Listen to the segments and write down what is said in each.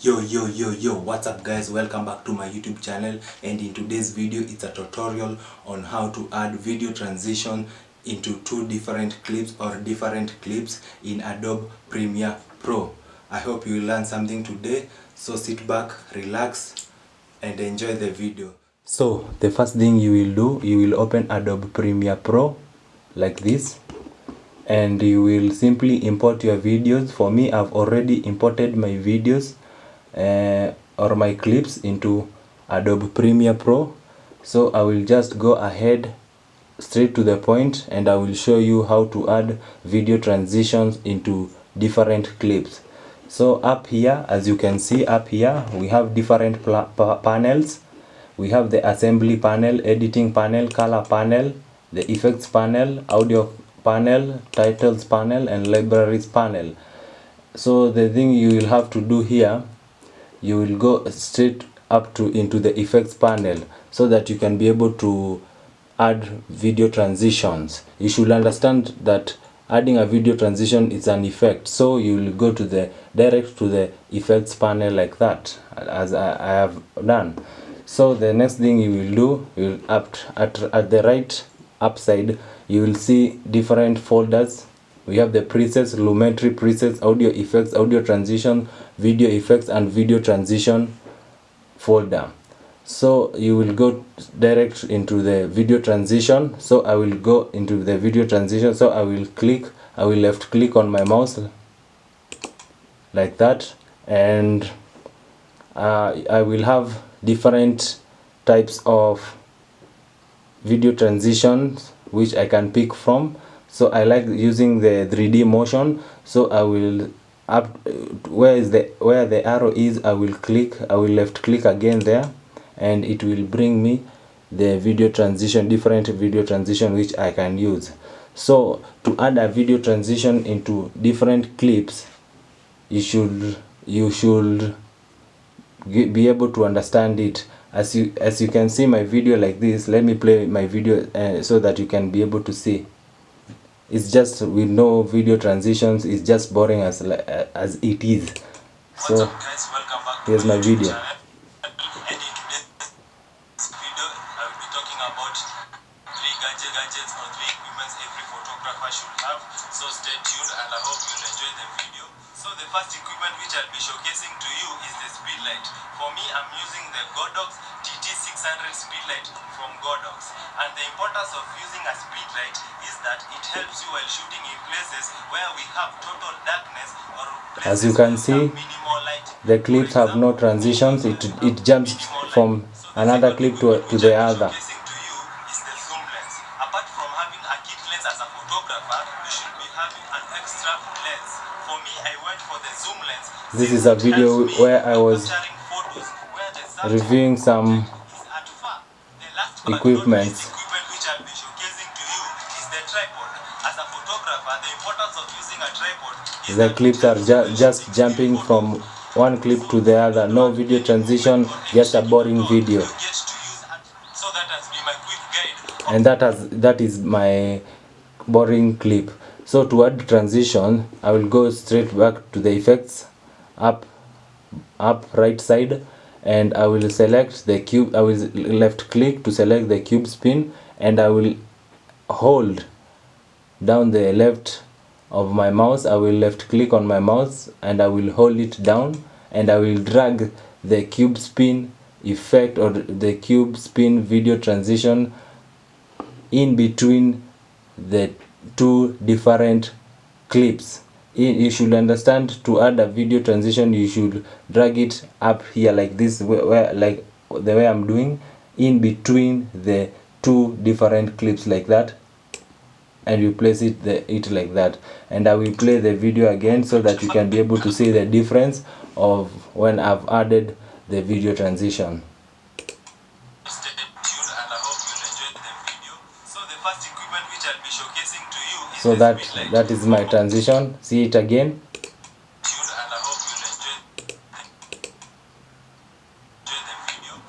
Yo, what's up guys, welcome back to my YouTube channel. And in today's video it's a tutorial on how to add video transition into two different clips or different clips in Adobe Premiere Pro. I hope you learn something today, so sit back, relax and enjoy the video. So the first thing you will do, you will open Adobe Premiere Pro like this, and you will simply import your videos. For me, I've already imported my videos or my clips into Adobe Premiere Pro, so I will just go ahead straight to the point and I will show you how to add video transitions into different clips. So up here, as you can see, up here we have different panels. We have the assembly panel, editing panel, color panel, the effects panel, audio panel, titles panel and libraries panel. So the thing you will have to do here, you will go straight up to into the effects panel so that you can be able to add video transitions. You should understand that adding a video transition is an effect, so you will go to the direct to the effects panel like that, as I have done. So the next thing you will do, you will at the right upside you will see different folders. We have the presets, Lumetri presets, audio effects, audio transition, video effects and video transition folder. So you will go direct into the video transition. So I will go into the video transition. So I will left click on my mouse like that, and I will have different types of video transitions which I can pick from. So I like using the 3D motion, so I will where the arrow is, I will left click again there, and it will bring me the video transition, different video transition which I can use. So to add a video transition into different clips, you should be able to understand it. As you can see my video like this. Let me play my video so that you can be able to see. It's just with no video transitions, it's just boring as it is. So here's my video. Gadgets or three equipments every photographer should have. So stay tuned and I hope you'll enjoy the video. So the first equipment which I'll be showcasing to you is the speedlight. For me, I'm using the Godox TT600 speedlight from Godox. And the importance of using a speedlight is that it helps you while shooting in places where we have total darkness or places. As you can see, the clips have no transitions. It jumps from another clip to the other. This is a video where I was reviewing some equipment. The clips are just jumping from one clip to the other, no video transition, just a boring video. And that is my boring clip. So to add transition, I will go straight back to the effects, up right side, and I will select the cube. I will left click to select the cube spin, and I will hold down the left of my mouse. I will left click on my mouse and I will hold it down, and I will drag the cube spin effect or the cube spin video transition in between the two different clips. You should understand, to add a video transition you should drag it up here like this, where like the way I'm doing, in between the two different clips like that, and you place it like that. And I will play the video again so that you can be able to see the difference of when I've added the video transition. So that is my transition. See it again.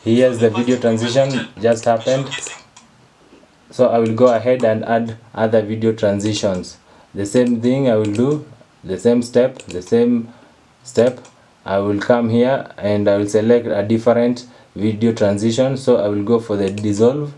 Here's the video transition just happened. So I will go ahead and add other video transitions. The same thing I will do, the same step, I will come here and I will select a different video transition. So I will go for the dissolve,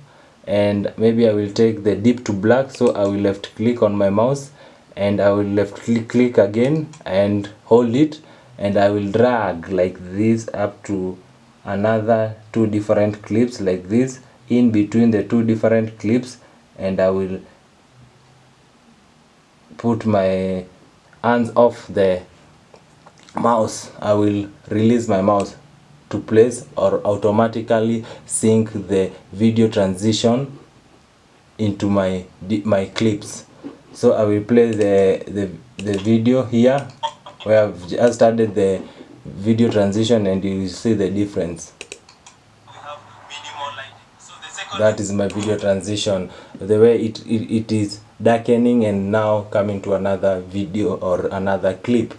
and maybe I will take the deep to black. So I will left click on my mouse and I will left click again and hold it, and I will drag like this up to another two different clips like this in between the two different clips, and I will put my hands off the mouse. I will release my mouse to place or automatically sync the video transition into my clips. So I will play the video here where I've just started the video transition, and you will see the difference. We have minimal lighting. So the second That is my video transition, the way it is darkening and now coming to another video or another clip.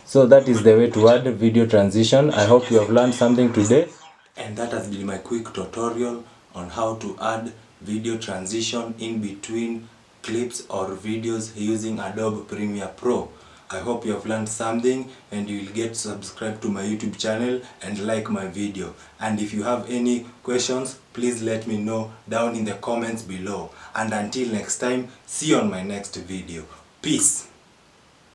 So that is the way to add video transition. I hope you have learned something today, and that has been my quick tutorial on how to add video transition in between clips or videos using Adobe Premiere Pro. I hope you have learned something, and you will get subscribed to my YouTube channel and like my video. And if you have any questions, please let me know down in the comments below. And until next time, see you on my next video. Peace.